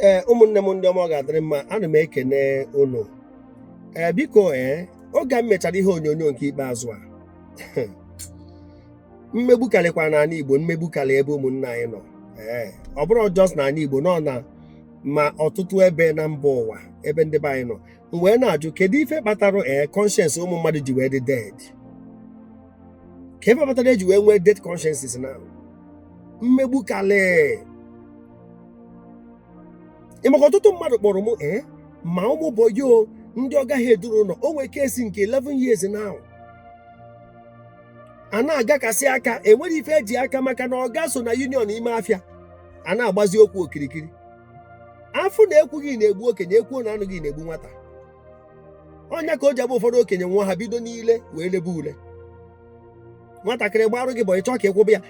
Ụmụnne m ndị ọma ọ ga-adịrị mma, ana m ekene unu. Biko oge m mechara ihe onyonyo nke ikpeazụ a mmegbu karịkwa n'ala Igbo, mmegbu karị ebe ụmụnne anyị nọ. Ọ bụrụ just n'ala Igbo nọ na ma ọtụtụ ebe na mba ụwa ebe ndị be anyị nọ. M wee na-ajụ kedu ife kpatara conscience ụmụ mmadụ ji wee dị dead? Ka ife kpatara eji wee nwee dead consciences na mmegbu karị. Ịmaka ọtụtụ mmadụ kpọrọ m ma ụmụ boyo ndị ọ gaghị eduru ụlọ. O nwee kesi nke 11 years now. A na-agakasị aka, enwere ife eji aka maka na ọ ga so na union ime afịa. A na-agbazi okwu okirikiri. Afụ na ekwughị na-egbu okenye, ekwuo na anụghị na-egbu nwata. Ọnya ka o ji abụ ụfọdụ okenye nwa ha bido n'ile wee lebe ule. Nwatakịrị gbarụ gị bụ ịchọ ka ịkwụba ya.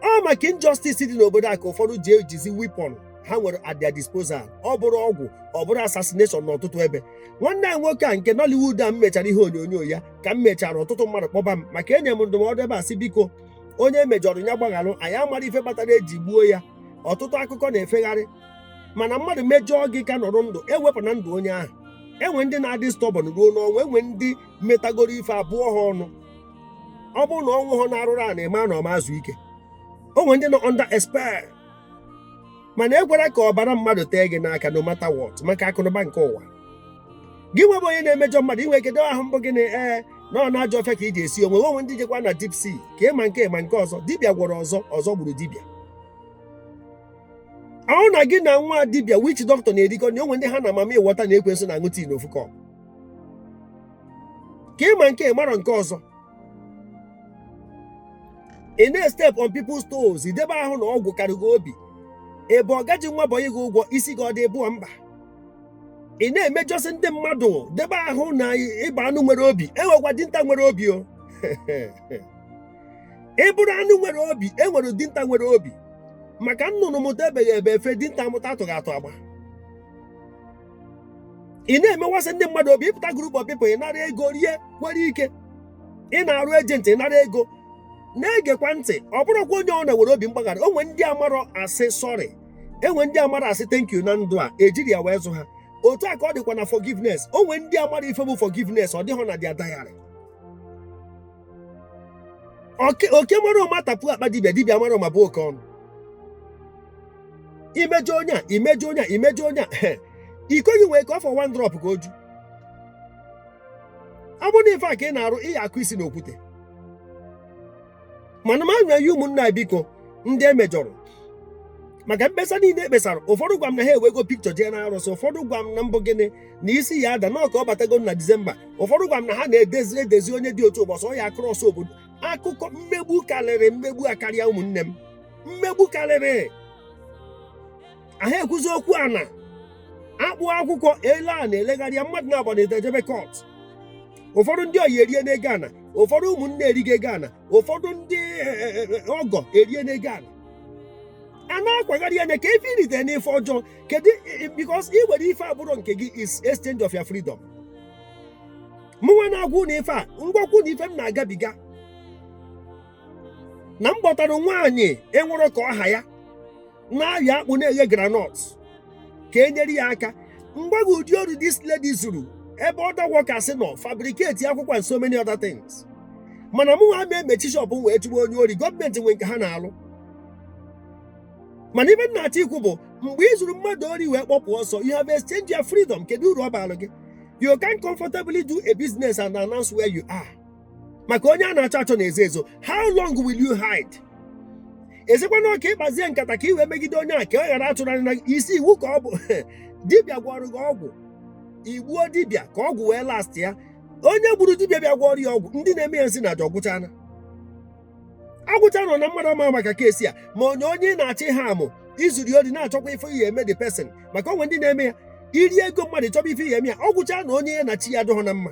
Ọ maka injustice dị n'obodo a ka ụfọdụ ji ejizi weapon ha nwere at their disposal. Ọ bụrụ ọgwụ, ọ bụrụ assassination n'ọtụtụ ebe. Nwanne anyị nwoke a nke Nollywood a m mechara ihe onyonyo ya ka m mechara ọtụtụ mmadụ kpọba m maka enye m ndụmọdụ ebe a sị biko onye mejọrọ ya gbaghalụ, anyị amara ife kpatara eji gbuo ya. Ọtụtụ akụkọ na-efegharị, mana mmadụ mejọọ gị ka nọrọ ndụ, ewepụ na ndụ onye ahụ. Enwe ndị na-adị stọbọn ruo n'ọnwa, enwe ndị metagoro ife abụọ ha ọnụ. Ọ bụrụ na ọnwụ ha na-arụrụ a na-eme na ọma azụ ike. Onwe ndị nọ under expert. Mana ekwere ka ọbara mmadụ tee gị n'aka no matter what maka akụnụba nke ụwa. Gị nwebe onye na-emejọ mmadụ, inwe kedo ahụ mbụ gị na ọ na-ajọ ofe ka ị ji esi onwe. Onwe ndị jekwa na deep sea ka ịma nke ma nke ọzọ. Dibịa gwọrọ ọzọ, ọzọ gburu dibịa. Ahụ na gị na nwa dibịa witch doctor na-erikọ na onwe ndị ha na mama ịghọta na ekwensu na-aṅụ tii n'ofu kọp. Ka ịma nke marọ nke ọzọ. Ị na-step on people's toes, idebe ahụ na ọgwụ karịgo obi. Ebe ọ gaji nwa bọyị gị ụgwọ, isi gị ọ dị bụọ mba. Ị na-emejọsị ndị mmadụ, debe ahụ na ịba anụ nwere obi. Enwekwa dinta nwere obi o. Ị bụrụ anụ nwere obi, enwere dinta nwere obi. Maka nnụnụ mụta ebeghị ebe efe, dinta mụta atụghị atụ agba. Ị na-emewasị ndị mmadụ obi, ịpụta group of people, ị nara ego rie kwere ike. Ị na-arụ ejenti, ị nara ego. Na-egekwa ntị, ọ bụrụkwa onye ọ na-nwere obi mgbaghara. Onwe ndị amarọ asị sorry, enwe ndị amara asị thank you na ndụ a, ejiri ya wee zụ ha. Otu a ka ọ dịkwa na forgiveness. Onwe ndị amara ife bụ forgiveness, ọ dịghọ na dia diary. Oke mara ụma tapụ akpa dibịa, dibịa mara ụma bụ oke ọnụ. Imejọ onye a, imejọ onye a, imejọ onye a. Iko gị nwee ka ọ for one drop ka oju. Ọ bụ na ife a ka ị na-arụ, ị akụ isi n'okwute. Mana m anya ya ụmụnna biko ndị emejọrọ. Maka mkpesa niile ekpesara, ụfọdụ gwa m na ha ewego pikchọ jee na arụsị, ụfọdụ gwa m na mbụ gịnị na isi ya ada na ọka ọ batago na Disemba, ụfọdụ gwa m na ha na-edezi onye dị otu ụbọchị ọ ya krọs obodo. Akụkọ mmegbu karịrị mmegbu akarịa ụmụnne m. Mmegbu karịrị. Ahụ ekwuzi okwu ana akpụ akwụkwọ ele a na-elegharịa mmadụ na-agba na-edejebe kọt. Ụfọdụ ndị oyi erie n'ego ana, ụfọdụ ụmụnne erigo ego ana, ụfọdụ ndị ọgọ erie n'ego ana. A na-akwagharị anya ka ife irite n'ife ọjọọ. Kedu because ị nwere ife abụrụ nke gị is exchange of your freedom. Mụnwa na-agwụ na ife a, ngwakwu na ife m na-agabiga. Na m gbọtara nwaanyị enwero ka ọha ya na-ahịa akpụ na-eghe granọt ka e nyere ya aka. Mgbago ụdị ọrụ this lady zuru ebe other workers nọ fabricate akwụkwọ and so many other things. Mana mụ ha na-emechi shop wee chụgbu onye ori, gọọmenti nwe nke ha na-alụ. Mana ibe na-achọ ikwu bụ mgbe ị zuru mmadụ ori wee kpọpụ ọsọ, you have exchanged your freedom. Kedu uru ọ bara gị? You can comfortably do a business and announce where you are. Maka onye a na-achọ achọ na-ezo ezo, how long will you hide? Ezekwa na ọka ịkpazie nkata ka ị wee megide onye a ka ọ ghara atụrụ anya na isi iwu ka ọ bụ dibịa gwọrọ gị ọgwụ, igbuo dibịa ka ọgwụ wee last ya. Onye gburu dibịa bịa gwọrọ ya ọgwụ, ndị na-eme ya nsị na aja ọgwụchana. Agwụcha nọ na mmadụ ama maka kesi a, ma onye na-achị ha amụ izuri ori na-achọkwa ife ihe eme the person. Maka onwe ndị na-eme ya iri ego mmadụ chọba ife ihe eme ya, ọgwụcha na onye ya na chi ya adịghọ na mma.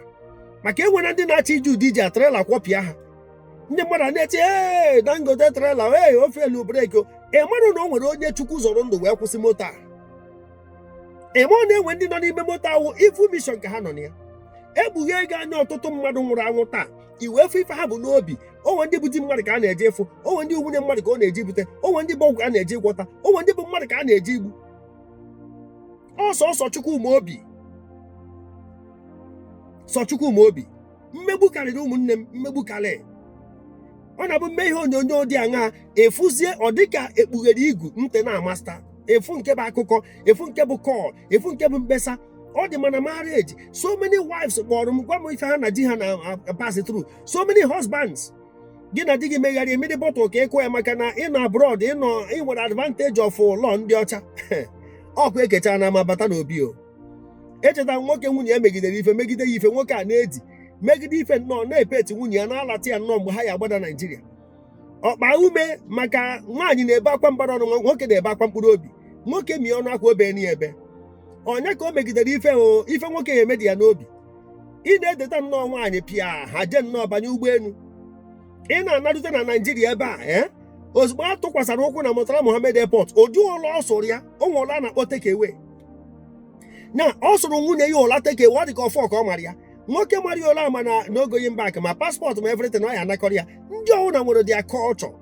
Maka enwere ndị na-achị iji ụdị iji atrela kwọpịa ha. Ndị mmadụ na-eche Dangote trela ofe elu breki. Ịmarụ na o nwere onye Chukwu zọrọ ndụ wee kwụsị moto a. Ịmarụ na enwe ndị nọ n'ime moto ahụ ifu mission ka ha nọ na ya. Egbughe ego anya ọtụtụ mmadụ nwụrụ anwụ taa. Iwe efu ife ha bụ n'obi. Onwe ndị bụ di mmadụ ka a na-eje efu, onwe ndị nwunye mmadụ ka ọ na-eji bute, onwe ndị bụ ọgwụ a na-eji gwọta, onwe ndị bụ mmadụ ka a na-eji igbu. ọsọ Chukwumobi Chukwumobi mmegbu karịrị ụmụnne m, mmegbu karịrị. Ọ na-abụ mme ihe onyonyo dị aṅa efuzie ọ dịka ekpughere igu ntị na amasta, efu nke bụ akụkọ, efu nke bụ kọl, efu nke bụ mkpesa. Ọ dị mana marriage, so many wives kpọrọ m gwa m ife ha na di ha na pass through, so many husbands gị na di gị megharị emiri bọtụl ka ịkụ ya maka na ịnọ abroad ị nwere advantage of law ndị ọcha. Ọkụ ekechara na amabata n'obi o. Echeta nwoke nwunye ya megidere ife, megide ya ife, nwoke a na-edi megide ife nnọọ na-epeti nwunye ya na-alata ya nnọọ mgbe ha ya agbada Naijiria. Ọkpa ume maka nwaanyị na-ebe akwa mbara ọnụ, nwoke na-ebe akwa mkpụrụ obi. Nwoke mie ọnụ akwa obe n'ebe onye ka o megidere ife nwoke ya emedi ya n'obi. Ị na-edeta nnọọ nwaanyị pịa ha je nnọọ banye ụgbọelu, ị na-anarute na Naijiria ebe a ozugbo a tụkwasara ụkwụ na Murtala Mohammed Airport, ụdị ụlọ ọ sụrụ ya o nwe ụlọ a na-akpọ takeaway. Na ọ sụrụ nwunye ya ụla takeaway, ọ dị ka ọfọ ka ọ mara ya. Nwoke mara ya ụla ma na n'ogoyi mba aka ma paspọtụ ma everything ọ ya anakọrọ ya. Ndị ọwụna nwere their culture.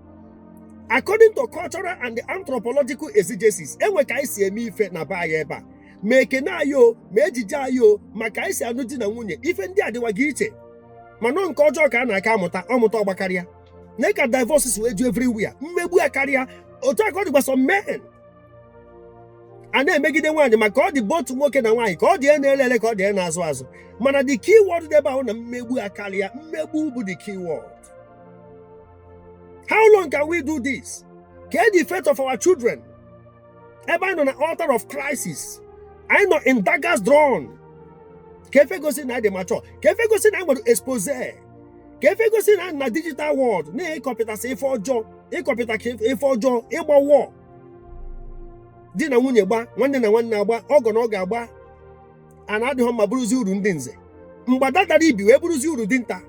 According to cultural and anthropological exegesis, enwe ka anyị si eme ife na be anyị ebe a, ma ekene anyị o, ma ejije anyị o, maka anyị si anụ di na nwunye, ife ndị adịwaghị iche. Mana nke ọjọọ ka a na-aka ọmụta ọgbakarịa. Na ka divorce si wee ju everywhere, mmegbu ya karịa. Otu aka ọ dịgwa some men a na-emegide nwaanyị maka ọ dị botu nwoke na nwaanyị, ka ọ dị na-elele ka ọ dị na-azụ azụ. Mana the key word dị ebe ahụ na mmegbu ya karịa. Mmegbu bụ the key word. How long can we do this? Get the fate of our children. Ebe anyị nọ na altar of crisis, anyị nọ in daggers drawn. Kefe gosi na dị mature, kefe gosi na nwere expose, kefe gosi na digital world na-ekọpịtasị ife ọjọọ, ịkọpịta ife ọjọọ, ịgba war. Di na nwunye gba, nwanne na nwanne agba, ọgọ na ọ ga-agba. A na-adịghọ mma bụrụzi uru ndị nze. Mgbada dara ibi wee bụrụzi uru dị nta.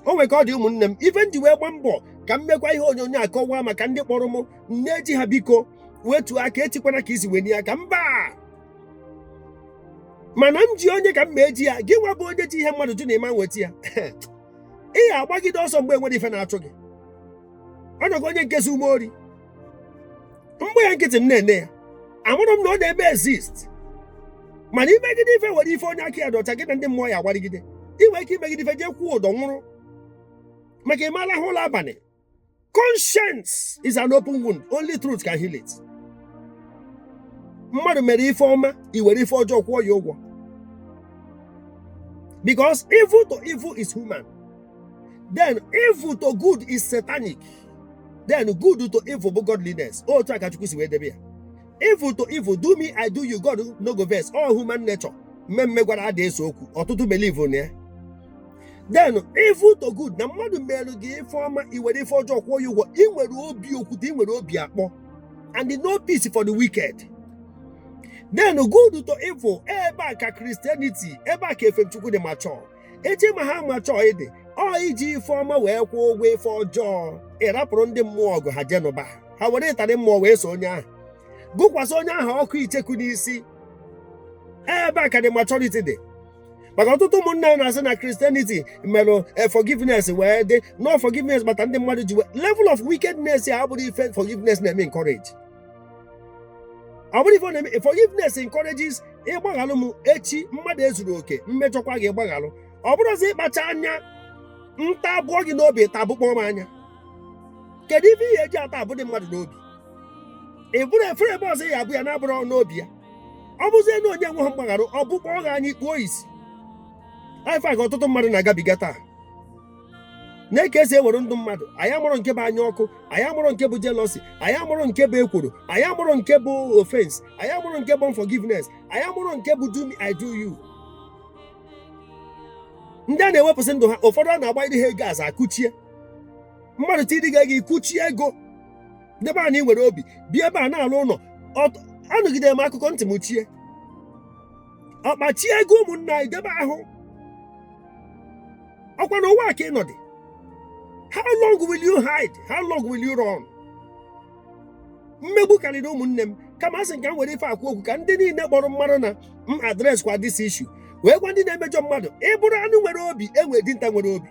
O nwere ka ọ dị ụmụnne m, ife nji wee gba mbọ ka m mekwa ihe onyonyo akọwa maka ndị kpọrọ m nne-eji ha biko wetu aka, echikwana ka isi weni aka mba. Mana m ji onye ka m ma eji ya, gị nwa bụ onye ji ihe mmadụ jụ na ịma nweta ya. Ị ga-agbagide ọsọ mgbe enwere ife na-achụ gị. Ọ nọgo onye nkezi ume ori. Mgbe ya nkịtị m na-ene ya, amụrụ m na ọ na-eme exist. Mana imegide ife nwere ife onye aka ya dọcha gị na ndị mmụọ ya agwarigide. Ị nwere ike imegide ife jee kwuo ụdọ nwụrụ. Maka ịmala ahụ ụlọ abalị. Conscience is an open wound. Only truth can heal it. Mmadụ mere ife ọma, i were ife ọjọọ kwụọ ya ụgwọ. Because evil to evil is human. Then evil to good is satanic. Then good to evil bụ godliness. Otu aka Chukwu si wee debe ya. Evil to evil, do me, I do you, God no go vex. All human nature. Mmemme gwara ada eso okwu. Ọtụtụ believe na ya. Then evil to good, na mmadụ mere gị ife ọma, i were ife ọjọọ kwụọ ya ụgwọ. I nwere obi okwute, i nwere obi akpọ. And no peace for the wicked. Then good to evil, ebe a ka Christianity, ebe a ka efe Chukwu dị mature. Eji ma ha mature ịdị, ọ iji ife ọma wee kwụọ ụgwọ ife ọjọọ. Ịrapụrụ ndị mmụọ ọgụ ha jenụba. Ha were ịtarị mmụọ wee so onye ahụ. Gụkwasị onye ahụ ọkụ icheku n'isi. Ebe a ka dị maturity dị. Maka ọtụtụ ụmụnne na-asị na Christianity merụ forgiveness wee dị. No forgiveness bata ndị mmadụ ji level of wickedness ya abụrụ ife forgiveness na-eme encourage. Ọ bụrụ ife na-eme forgiveness encourages ịgbaghalụ m echi mmadụ ezuru oke mmejọkwa gị ịgbaghalụ. Ọ bụrụzi ịkpacha anya nta abụọ gị n'obi tabụkpọ m anya. Kedu ife ihe eji ata abụ dị mmadụ n'obi? Ị bụrụ efere ebe ọzọ ya abụ ya na-abụrụ n'obi ya. Ọ bụzie na onye nwe ha mgbagharụ, ọ bụkpọ ọ ga anyị kpuo isi. Ife a ka ọtụtụ mmadụ na-agabiga taa. Na-eke esi ewere ndụ mmadụ, anyị amụrụ nke bụ anya ọkụ, anyị amụrụ nke bụ jealousy, anyị amụrụ nke bụ ekworo, anyị amụrụ nke bụ offense, anyị amụrụ nke bụ unforgiveness, anyị amụrụ nke bụ do me I do you. Ndị a na-ewepụsị ndụ ha, ụfọdụ a na-agba ihe ego aza akụchie. Mmadụ tiri gị ikuchie ego. Debe a na ị nwere obi, bịa ebe a na-alụ ụlọ. Anụgide m akụkọ ntị m chie. Ọkpachie ego ụmụnna anyị debe ahụ. Ọkwa n'ụwa ka ị nọ dị. How long will you hide? How long will you run? Mmegbu karịrị ụmụnne m, kama asị nke m were ife akwa okwu ka ndị niile kpọrọ mmadụ na m adres kwa this issue. Wee gwa ndị na-emejọ mmadụ, ị bụrụ anụ nwere obi, enwe dinta nwere obi.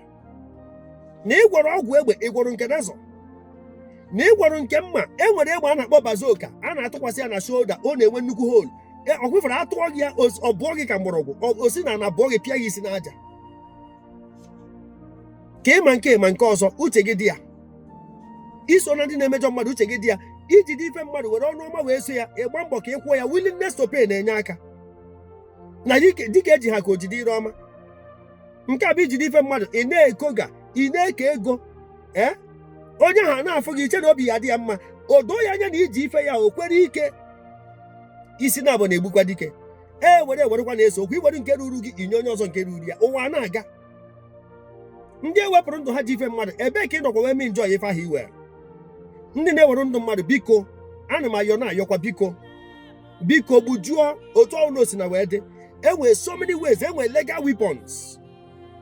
Na ị gwọrọ ọgwụ egbe, ị gwọrọ nke nazọ. na ịgwarụ nke mma enwere egbe a na-akpọ bazooka a na-atụkwasị ya na shoulder, ọ na-enwe nnukwu hole. Ọkwụfere atụọ gị ya ọ bụọ gị ka mgbọrọgwụ, o si na bụọ gị pịa ya isi n'aja. Ka ịma nke ọzọ uche gị dị ya, iso na ndị na-emejọ mmadụ uche gị dị ya, ijide ife mmadụ were ọnụ ọma wee so ya, ịgba mbọ ka ịkwụọ ya. Willingness to pay na-enye aka na dịka eji ha ka ojide ire ọma. Nke a bụ ijide ife mmadụ, ị na-ekoga, ị na-eke ego onye ha na-afụ gị iche na obi ya dị ya mma, o doo ya anya na iji ife ya o kwere ike. Isi na abụ na-egbukwa dike. Werekwa na-eso okwu, iwere nke ruru gị inye onye ọzọ nke ruru ya. Ụwa na-aga. Ndị ewepụrụ ndụ ha ji ife mmadụ, ebee ka ị nọkwa wee mee njọ ife ahụ iwere? Ndị na-ewere ndụ mmadụ, biko ana m ayọ na-ayọkwa, biko gbujuo otu ọnụ osi na wee dị. Enwere so many ways, enwere legal weapons.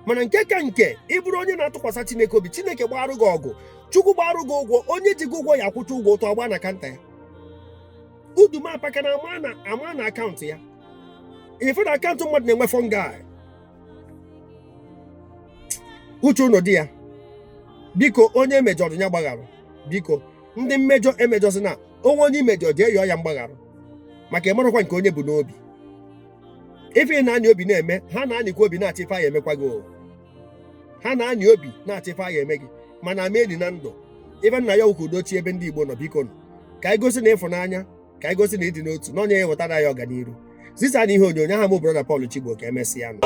Mana nke ka nke ịbụrụ onye na-atụkwasị Chineke obi, Chineke gbarụ gị ọgụ, Chukwu gbarụ gị ụgwọ, onye ji gị ụgwọ ya akwụcha ụgwọ ụtọ agba na kanta ya. Udumapaka na ama na akaụntụ ya. Ife na akaụntụ mmadụ na-enwe fungi. Uche ụnụ dị ya. Biko onye mejọrọ ya gbagharụ. Biko ndị mmejọ emejọzina, onwe onye imejọ jee yọọ ya mgbagharụ, maka ịmarakwa nke onye bụ n'obi. Ife na-anyị obi na-eme, ha na-anyịkwa obi na-achị ife ya emekwa gị. Ha na-anyị obi na-achị ife ya eme gị, mana ama enyi na ndụ. Ife nna ya ukwu dochie ebe ndị Igbo nọ, biko nụ ka anyị gosi na ịfụnanya, ka anyị gosi na ịdị n'otu, na onye ya ewetara ya ọganiru. Zisa na ihe onyonyo aha m brọda Paul Chigbo, ka emesịa nụ.